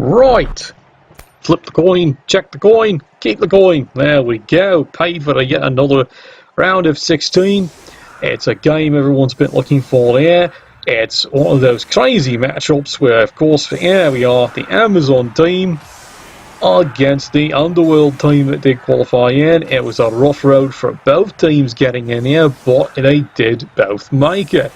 Right. Flip the coin, check the coin, keep the coin. There we go. Paid for yet another round of 16. It's a game everyone's been looking for there. It's one of those crazy matchups where, of course, here we are, the Amazon team against the Underworld team that did qualify in. It was a rough road for both teams getting in here, but they did both make it.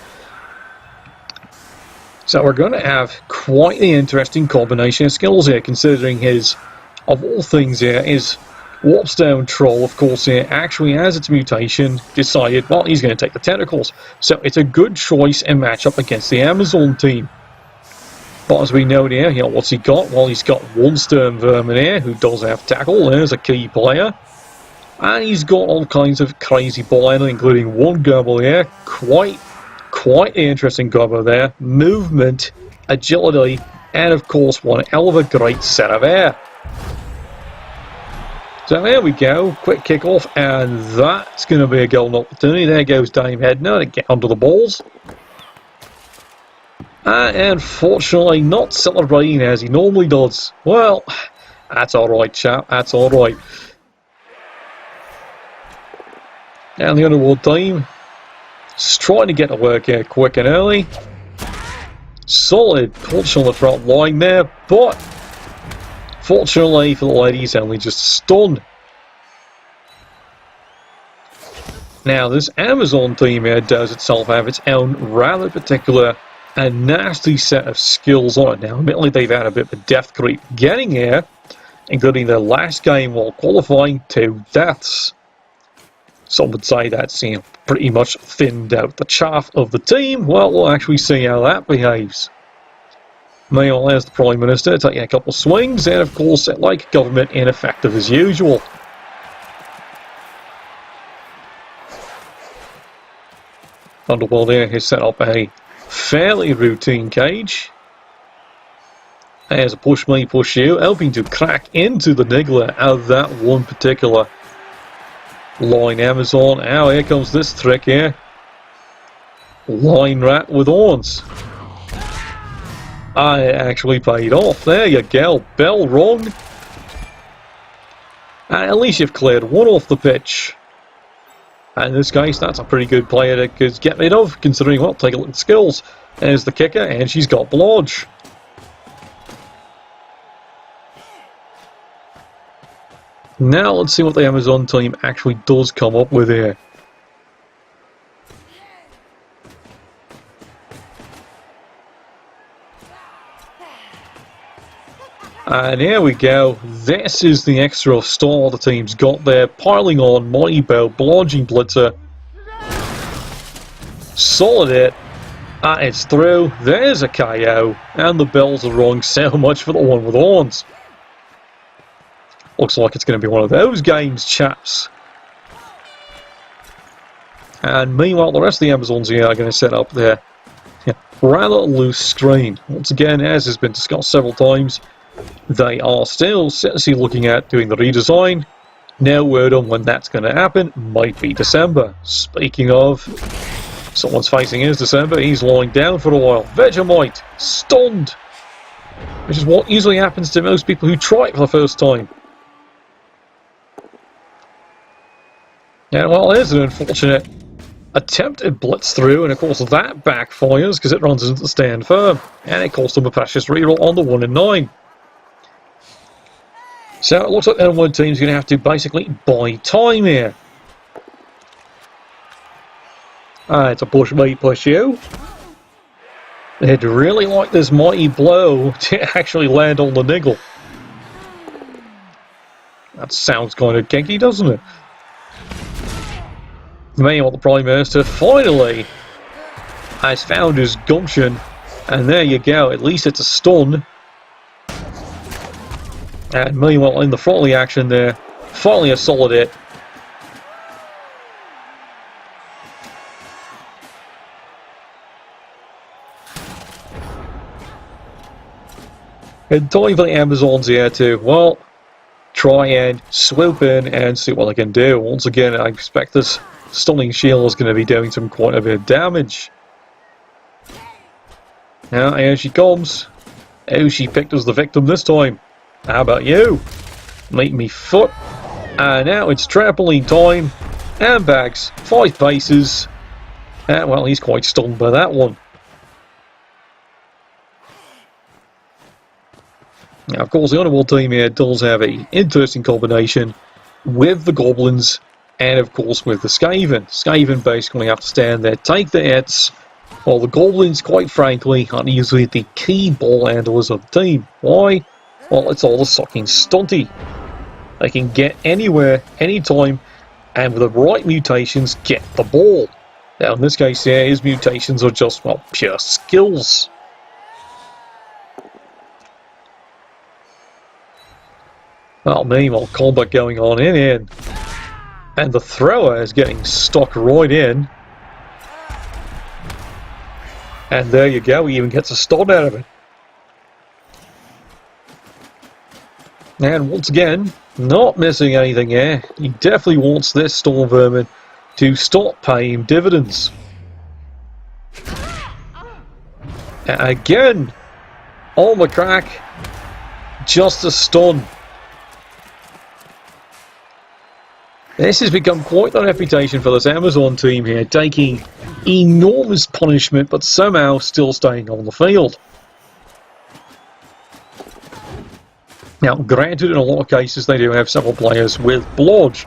So we're going to have quite the interesting combination of skills here, considering his, of all things here, his Warpstone Troll, of course, here actually has its mutation decided, well, he's going to take the tentacles. So it's a good choice and matchup against the Amazon team. But as we know here, what's he got? Well, he's got one Stern Vermin here, who does have tackle. There's a key player. And he's got all kinds of crazy bullhead, including one Gobble here. Quite the interesting combo there. Movement, agility, and of course one hell of a great set of air. So there we go, quick kickoff, and that's going to be a golden opportunity. There goes Dame Hedner to get onto the balls. And unfortunately not celebrating as he normally does. Well, that's alright, chap, that's alright. And the Underworld team just trying to get to work here quick and early. Solid punch on the front line there, but fortunately for the ladies, only just stunned. Now, this Amazon team here does itself have its own rather particular and nasty set of skills on it. Now, admittedly, they've had a bit of a death creep getting here, including their last game while qualifying 2 deaths. Some would say that's pretty much thinned out the chaff of the team. Well, we'll actually see how that behaves. Meanwhile, there's the Prime Minister taking a couple of swings, and of course, like government, ineffective as usual. Underworld here has set up a fairly routine cage. There's a push me, push you, hoping to crack into the niggler of that one particular line Amazon. Now here comes this trick here. Line rat with horns. It actually paid off. There you go. Bell wrong. And at least you've cleared one off the pitch. And in this case, that's a pretty good player to get rid of, considering, well, take a look at the skills. There's the kicker, and she's got blodge. Now let's see what the Amazon team actually does come up with here. And here we go. This is the extra star the team's got there. Piling on, Mighty Bow, Blodging Blitzer. Solid hit. And it's through. There's a KO. And the bells are rung. So much for the one with horns. Looks like it's going to be one of those games, chaps. And meanwhile, the rest of the Amazons here are going to set up their rather loose screen. Once again, as has been discussed several times, they are still seriously looking at doing the redesign. No word on when that's going to happen. Might be December. Speaking of, someone's facing his December. He's lying down for a while. Vegemite, stunned. Which is what usually happens to most people who try it for the first time. Now, well, there's an unfortunate attempted blitz through, and of course that backfires because it runs into the stand firm, and it cost them a precious reroll on the 1 and 9. So it looks like the Underworld team's going to have to basically buy time here. It's a push me, push you. They'd really like this mighty blow to actually land on the niggle. That sounds kind of kinky, doesn't it? Meanwhile, the Prime Minister finally has found his gumption, and there you go, at least it's a stun. And meanwhile, in the front of the action there, finally a solid hit. And time for the Amazons here to, well, try and swoop in and see what they can do. Once again, I expect this Stunning Shield is going to be doing some quite a bit of damage. Now, here she comes. Oh, she picked us the victim this time. How about you? Meet me foot. And now it's trampoline time. Handbags, 5 paces. Well, he's quite stunned by that one. Now, of course, the Underworld team here does have an interesting combination with the Goblins and, of course, with the Skaven. Skaven basically have to stand there, take the hits, while the Goblins, quite frankly, aren't usually the key ball handlers of the team. Why? Well, it's all the sucking stunty. They can get anywhere, anytime, and with the right mutations, get the ball. Now, in this case here, his mutations are just, well, pure skills. Well, meanwhile, combat going on in here. And the thrower is getting stuck right in. And there you go, he even gets a stun out of it. And once again, not missing anything here. He definitely wants this Storm Vermin to stop paying dividends. And again, on the crack, just a stun. This has become quite the reputation for this Amazon team here, taking enormous punishment but somehow still staying on the field. Now, granted, in a lot of cases they do have several players with blodge.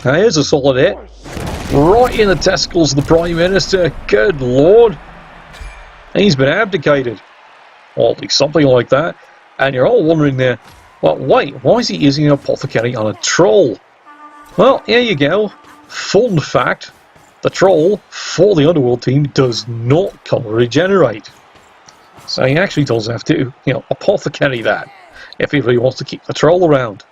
Now, here's a solid hit. Right in the testicles of the Prime Minister. Good Lord. He's been abdicated. Or at least something like that. And you're all wondering there, well, wait, why is he using an apothecary on a troll? Well, here you go. Fun fact, the troll for the Underworld team does not colour regenerate. So he actually does have to, apothecary that if he really wants to keep the troll around.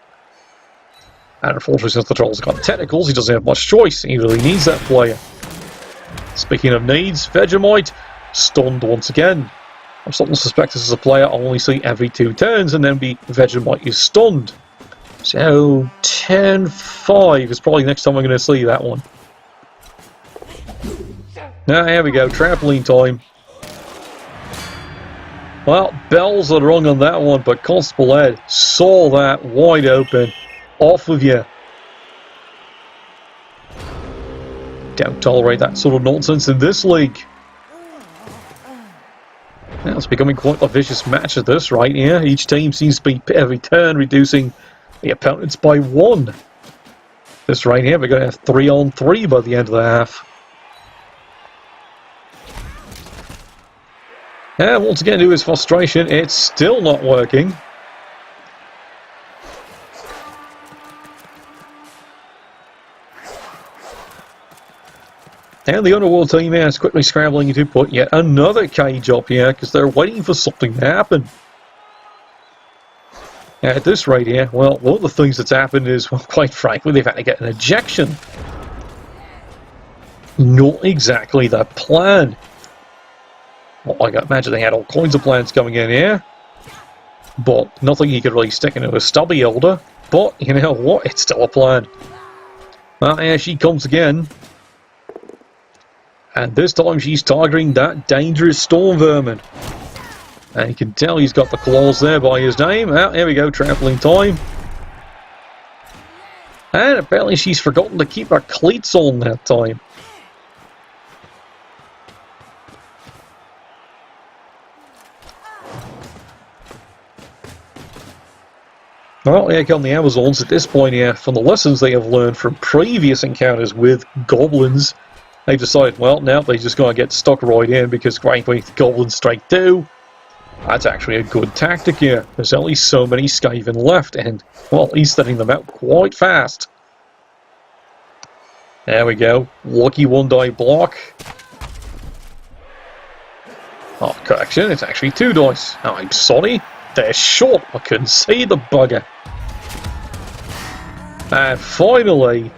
And unfortunately, since the troll's got tentacles, he doesn't have much choice. He really needs that player. Speaking of needs, Vegemite stunned once again. I'm starting to suspect this is a player I'll only see every 2 turns, and then Vegemite is stunned. So, turn 5 is probably the next time I'm going to see that one. Now, here we go, trampoline time. Well, bells are rung on that one, but Constable Ed saw that wide open. Off with you. Don't tolerate that sort of nonsense in this league. Now it's becoming quite a vicious match at this right here. Each team seems to be every turn reducing the opponents by 1. This right here, we're going to have 3-on-3 by the end of the half. And once again, to his frustration, it's still not working. And the Underworld team here is quickly scrambling to put yet another cage up here because they're waiting for something to happen. At this rate here, well, one of the things that's happened is, well, quite frankly, they've had to get an ejection. Not exactly the plan. Well, I can imagine they had all kinds of plans coming in here. But nothing he could really stick into a stubby holder. But, you know what, it's still a plan. Well, here she comes again. And this time she's targeting that dangerous Storm Vermin. And you can tell he's got the claws there by his name. Ah, here we go, trampoline time. And apparently she's forgotten to keep her cleats on that time. Well, here come the Amazons at this point here. From the lessons they have learned from previous encounters with goblins, they decided, well, now they just got to get stuck right in because, frankly, the goblins strike 2. That's actually a good tactic here. There's only so many Skaven left, and, well, he's setting them out quite fast. There we go. Lucky 1-die block. Oh, correction, it's actually 2 dice. Oh, I'm sorry. They're short. I couldn't see the bugger. And finally,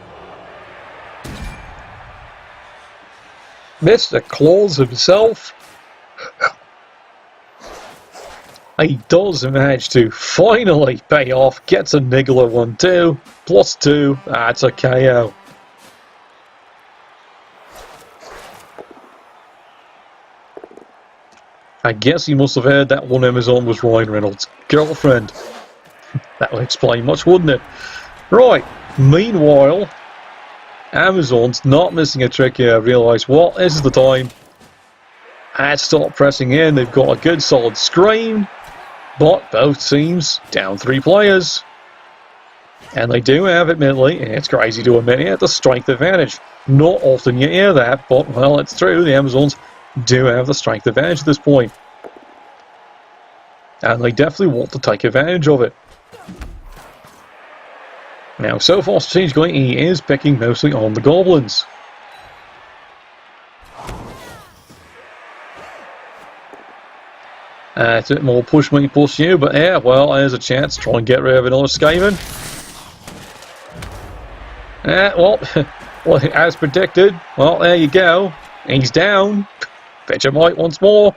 Mr. Claus himself, he does manage to finally pay off, gets a niggler 1-2, +2, that's a KO. I guess he must have heard that one Amazon was Ryan Reynolds' girlfriend. That would explain much, wouldn't it? Right, meanwhile, Amazon's not missing a trick here. Realise, well, this is the time. And start pressing in. They've got a good solid screen, but both teams down 3 players. And they do have, admittedly, it's crazy to admit it, the strength advantage. Not often you hear that, but, well, it's true. The Amazons do have the strength advantage at this point. And they definitely want to take advantage of it. Now, so far, strategically, he is picking mostly on the goblins. It's a bit more push me, push you, but yeah, well, there's a chance to try and get rid of another Skaven. Well, as predicted, well, there you go. He's down. Vegemite once more.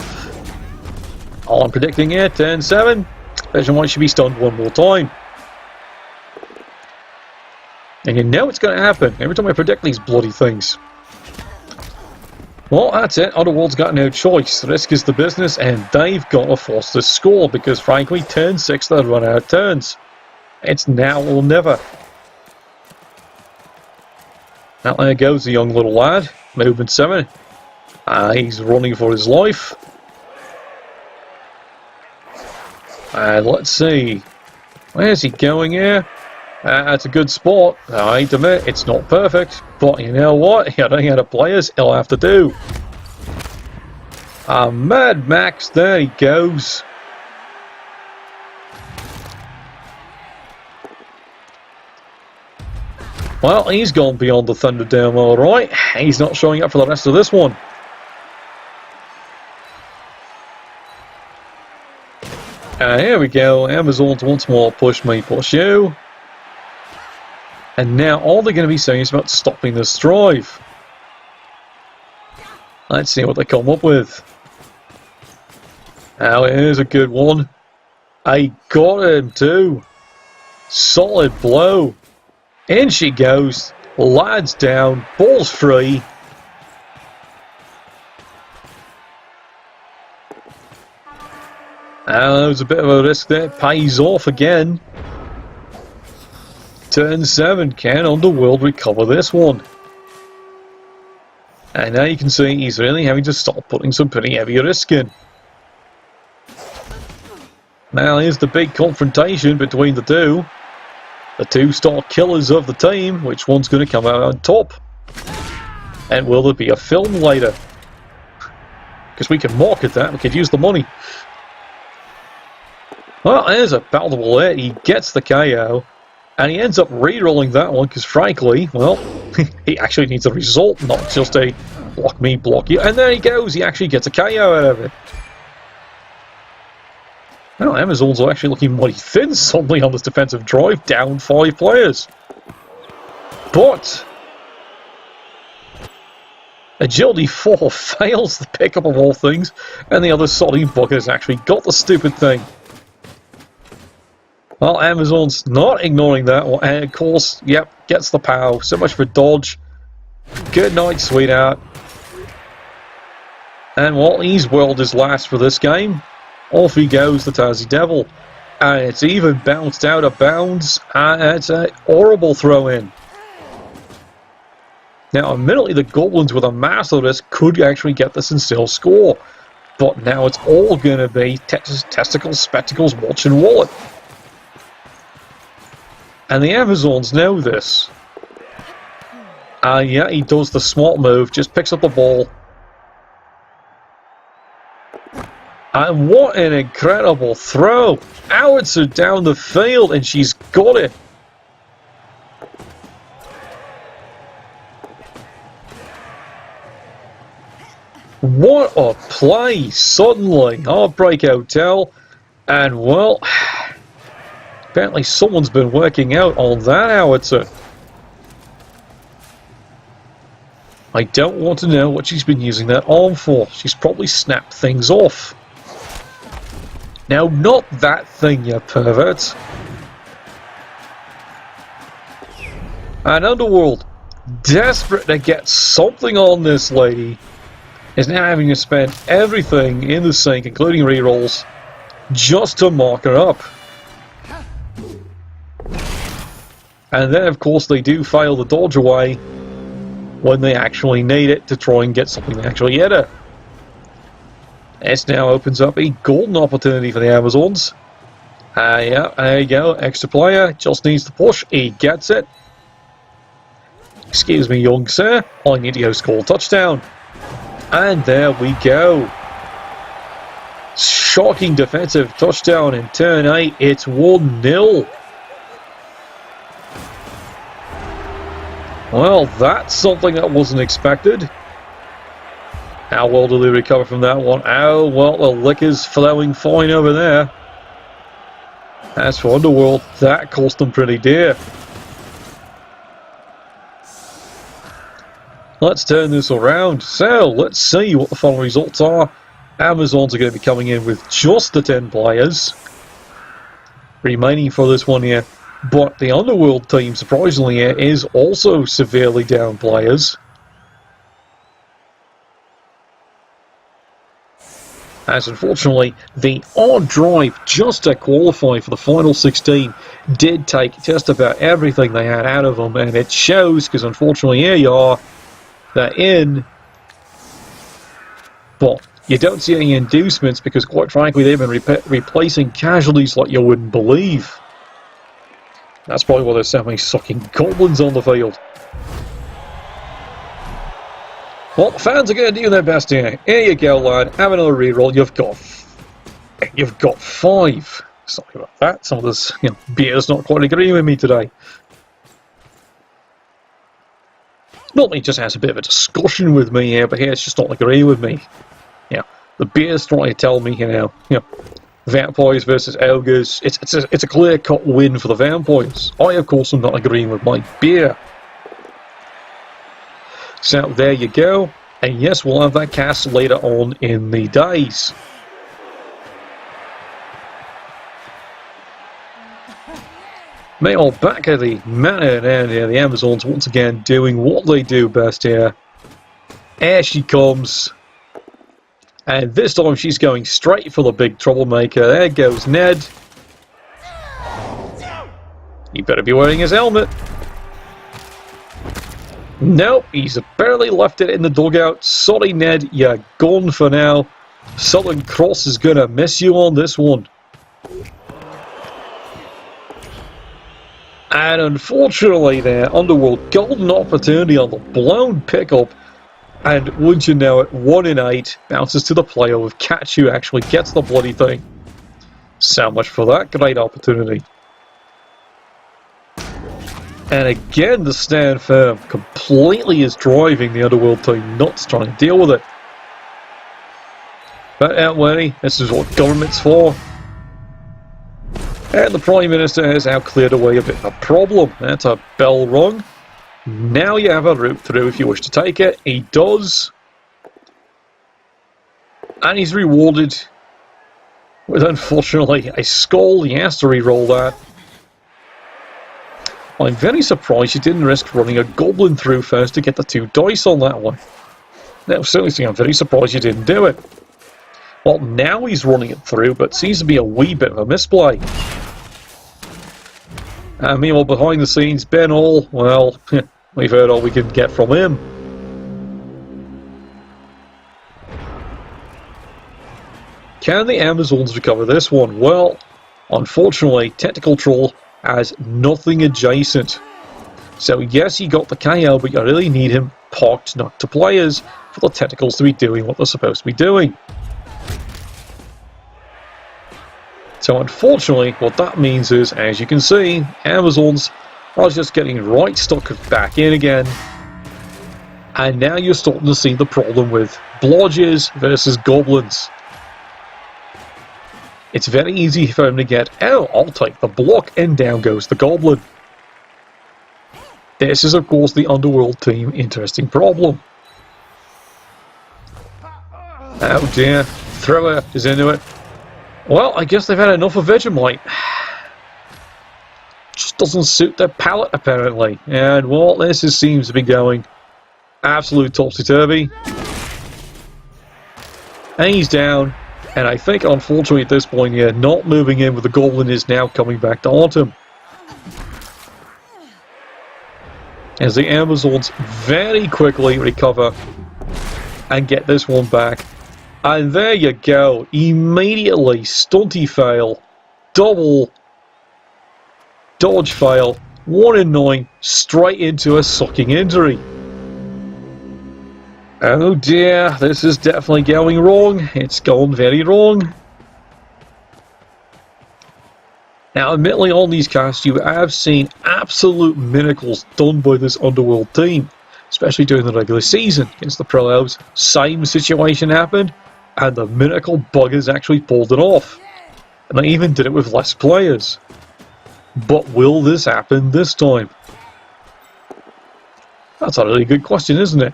I'm predicting it, turn 7. Vegemite should be stunned one more time. And you know it's going to happen every time I predict these bloody things. Well, that's it. Otherworld's got no choice. The risk is the business, and they've got to force the score because, frankly, turn 6 they'll run out of turns. It's now or never. Now there goes the young little lad. Movement 7. He's running for his life. And let's see. Where's he going here? That's a good spot. I hate to admit, it's not perfect. But you know what? I don't have players. He'll have to do. Mad Max, there he goes. Well, he's gone beyond the Thunderdome, alright. He's not showing up for the rest of this one. Here we go. Amazons once more. Push me, push you. And now all they're going to be saying is about stopping this drive. Let's see what they come up with. Now here's a good one. I got him too. Solid blow. In she goes. Lad's down. Ball's free. That was a bit of a risk there. Pays off again. Turn 7. Can Underworld recover this one? And now you can see he's really having to start putting some pretty heavy risk in. Now here's the big confrontation between the two. The 2-star killers of the team. Which one's going to come out on top? And will there be a film later? Because we can market that. We could use the money. Well, there's a palatable hit. He gets the KO. And he ends up re-rolling that one because, frankly, well, he actually needs a result, not just a block me, block you. And there he goes. He actually gets a KO out of it. Well, Amazons are actually looking mighty thin suddenly on this defensive drive, down 5 players. But Agility 4 fails the pickup of all things, and the other sodding bucket has actually got the stupid thing. Well, Amazon's not ignoring that, and of course, yep, gets the POW. So much for dodge. Good night, sweetheart. And well, he's whirled his last for this game. Off he goes, the Tassie Devil. And it's even bounced out of bounds, and it's a horrible throw-in. Now, admittedly, the Goblins with a master risk could actually get this and still score. But now it's all going to be testicles, spectacles, watch and wallet. And the Amazons know this. Yeah, he does the smart move, just picks up the ball. And what an incredible throw! Howitzer down the field, and she's got it. What a play! Suddenly, Heartbreak Hotel, and well, apparently someone's been working out on that howitzer. I don't want to know what she's been using that arm for. She's probably snapped things off. Now, not that thing, you pervert. And Underworld, desperate to get something on this lady. is now having to spend everything in the sink, including rerolls, just to mark her up. And then, of course, they do fail the dodge away when they actually need it to try and get something to actually hit her. This now opens up a golden opportunity for the Amazons. Yeah, there you go. Extra player, just needs to push. He gets it. Excuse me, young sir. I need to go score a touchdown. And there we go. Shocking defensive touchdown in turn 8. It's 1-0. Well, that's something that wasn't expected. How well do they recover from that one? Oh, well, the liquor's flowing fine over there. As for Underworld, that cost them pretty dear. Let's turn this around. So, let's see what the final results are. Amazons are going to be coming in with just the 10 players remaining for this one here. But the Underworld team, surprisingly, is also severely down players. As unfortunately, the odd drive just to qualify for the final 16 did take just about everything they had out of them, and it shows because unfortunately here you are, they're in, but you don't see any inducements because quite frankly they've been replacing casualties like you wouldn't believe. That's probably why there's so many sucking goblins on the field. Well, the fans are going to do their best here. Here you go, lad. Have another reroll. You've got 5. Sorry about that. Some of this beer's not quite agreeing with me today. Normally, just has a bit of a discussion with me here, but here it's just not agreeing with me. Yeah, the beer's trying to tell me, vampires versus ogres. It's a clear-cut win for the vampires. I, of course, am not agreeing with my beer. So there you go, and yes, we'll have that cast later on in the days. Meanwhile, back at the manor end here, the Amazons once again doing what they do best here. Here she comes, and this time she's going straight for the big troublemaker. There goes Ned. He better be wearing his helmet. Nope, he's barely left it in the dugout. Sorry, Ned, you're gone for now. Southern Cross is going to miss you on this one. And unfortunately there, Underworld golden opportunity on the blown pickup. And wouldn't you know it, 1 in 8 bounces to the player with Catch who actually gets the bloody thing. So much for that great opportunity. And again, the stand firm completely is driving the Underworld team nuts trying to deal with it. But don't worry, this is what government's for. And the Prime Minister has now cleared away a bit of a problem. That's a bell rung. Now you have a route through if you wish to take it. He does. And he's rewarded with, unfortunately, a skull. He has to re-roll that. I'm very surprised you didn't risk running a goblin through first to get the 2 dice on that one. Now, seriously, I'm very surprised you didn't do it. Well, now he's running it through, but seems to be a wee bit of a misplay. And meanwhile, behind the scenes, Ben Hall, well, we've heard all we can get from him. Can the Amazons recover this one? Well, unfortunately, Tentacle Troll has nothing adjacent. So yes, he got the KO, but you really need him parked not to players for the tentacles to be doing what they're supposed to be doing. So unfortunately, what that means is, as you can see, Amazons are just getting right stuck back in again. And now you're starting to see the problem with blodges versus goblins. It's very easy for him to get, oh, I'll take the block, and down goes the goblin. This is, of course, the Underworld team interesting problem. Oh dear, Thrower is into it. Well, I guess they've had enough of Vegemite. Just doesn't suit their palate, apparently. And, well, this seems to be going absolute topsy-turvy. And he's down. And I think, unfortunately, at this point here, not moving in with the Goblin is now coming back to haunt him. As the Amazons very quickly recover and get this one back. And there you go. Immediately, stunty fail. Double dodge fail. 1 in 9. Straight into a sucking injury. Oh dear, this is definitely going wrong. It's gone very wrong. Now, admittedly, on these casts, you have seen absolute miracles done by this Underworld team, especially during the regular season. Against the Prolabs, same situation happened, and the miracle buggers actually pulled it off. And they even did it with less players. But will this happen this time? That's a really good question, isn't it?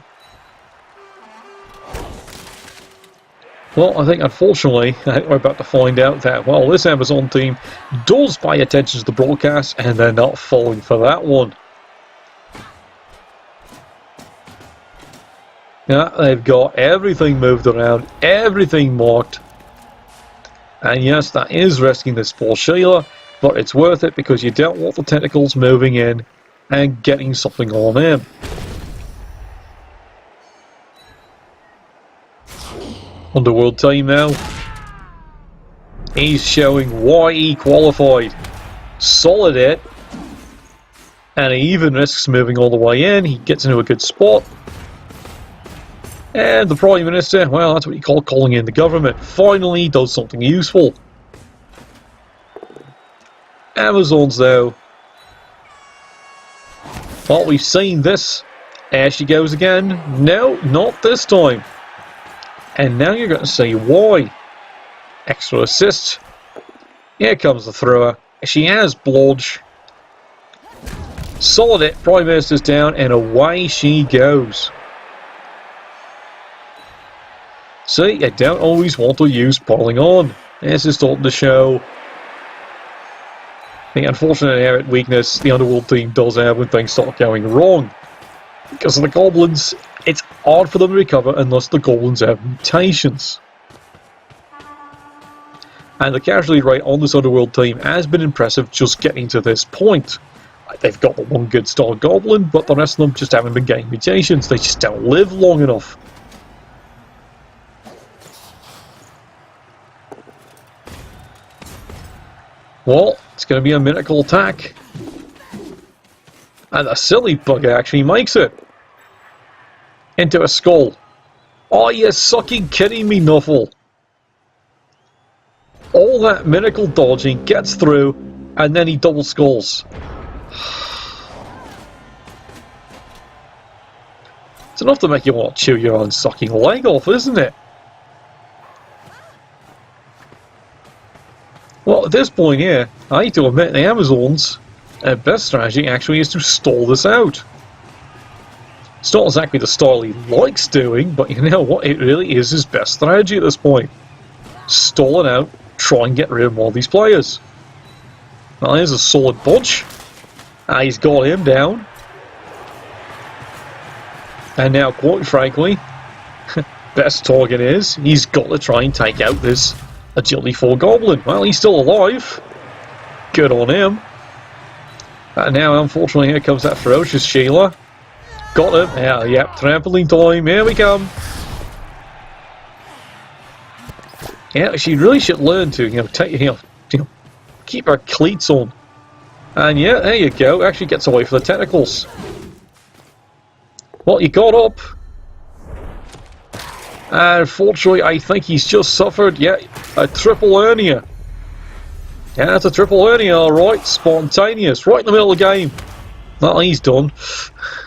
Well, I think unfortunately, we're about to find out that, well, this Amazon team does pay attention to the broadcast and they're not falling for that one. Yeah, they've got everything moved around, everything marked. And yes, that is risking this poor Sheila, but it's worth it because you don't want the tentacles moving in and getting something on him. Underworld team now. He's showing why he qualified. Solid hit. And he even risks moving all the way in. He gets into a good spot. And the Prime Minister, well, that's what you call calling in the government. Finally does something useful. Amazons, though. Well, we've seen this. There she goes again. No, not this time. And now you're going to see why. Extra assist. Here comes the thrower. She has blodge. Solid hit. Prime Minister's down, and away she goes. See, you don't always want to use piling on. This is starting to show the unfortunate inherent weakness the Underworld team does have when things start going wrong. Because of the Goblins, it's hard for them to recover unless the Goblins have mutations. And the casualty rate on this Underworld team has been impressive just getting to this point. They've got the one good star Goblin, but the rest of them just haven't been getting mutations. They just don't live long enough. Well, it's going to be a miracle attack. And a silly bugger actually makes it. Into a skull. Oh, you sucking kidding me, Nuffle. All that miracle dodging gets through, and then he double skulls. It's enough to make you want to chew your own sucking leg off, isn't it? Well, at this point here, I hate to admit the Amazons, their best strategy actually is to stall this out. It's not exactly the style he likes doing, but you know what? It really is his best strategy at this point. Stall it out, try and get rid of all these players. Well, there's a solid punch. He's got him down. And now, quite frankly, best target is, he's got to try and take out this Agility 4 Goblin. Well, he's still alive. Good on him. And now, unfortunately, here comes that ferocious Sheila. Got him. Yeah, yep, trampoline time. Here we come. Yeah, she really should learn to, keep her cleats on. And yeah, there you go. Actually gets away from the tentacles. Well, he got up. And unfortunately, I think he's just suffered, a triple hernia. Yeah, that's a triple hernia, alright. Spontaneous. Right in the middle of the game. Well, he's done.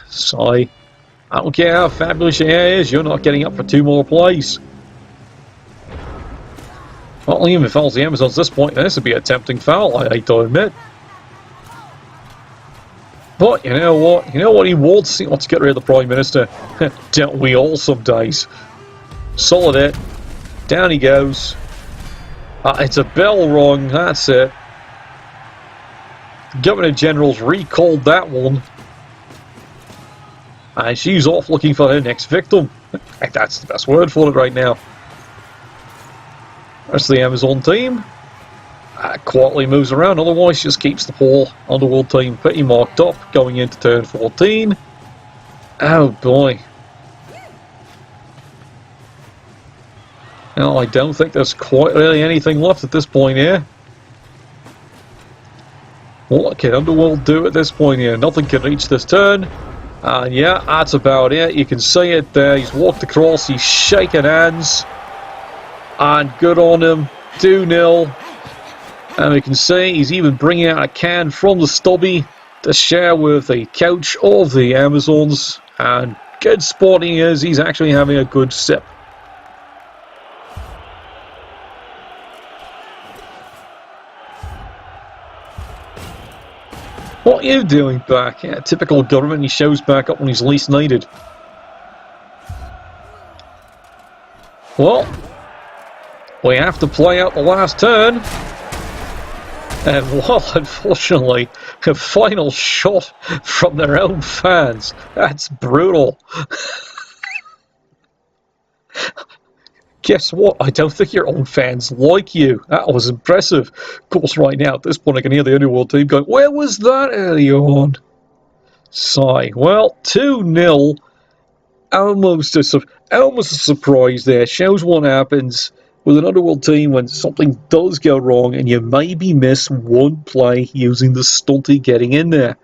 Sigh. I don't care how fabulous your hair is, you're not getting up for 2 more plays. Well, even if I was the Amazons at this point, this would be a tempting foul, I hate to admit. But you know what? You know what he wants? He wants to get rid of the Prime Minister. Don't we all some days? Solid hit. Down he goes. It's a bell rung, that's it. The Governor General's recalled that one. And she's off looking for her next victim. That's the best word for it right now. Rest of the Amazon team quietly moves around, otherwise just keeps the whole Underworld team pretty marked up going into turn 14. Oh boy. Well, I don't think there's quite really anything left at this point here. What can Underworld do at this point here? Nothing can reach this turn. And yeah, that's about it. You can see it there. He's walked across, he's shaking hands. And good on him. 2-0. And we can see he's even bringing out a can from the stubby to share with the couch of the Amazons. And good spot he is. He's actually having a good sip. What are you doing back? Yeah, typical government, he shows back up when he's least needed. Well, we have to play out the last turn. And well, unfortunately, a final shot from their own fans. That's brutal. Guess what? I don't think your own fans like you. That was impressive. Of course, right now, at this point, I can hear the Underworld team going, where was that earlier on? Sigh. Well, 2-0. Almost a surprise there. Shows what happens with an Underworld team when something does go wrong and you maybe miss one play using the stunty getting in there.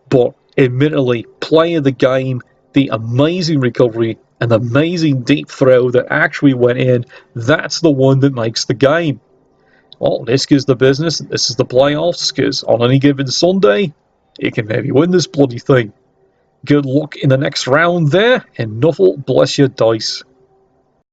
But admittedly, play of the game, the amazing recovery and the amazing deep throw that actually went in, that's the one that makes the game. Well, this is the business, this is the playoffs, because on any given Sunday, you can maybe win this bloody thing. Good luck in the next round there, and Nuffle bless your dice.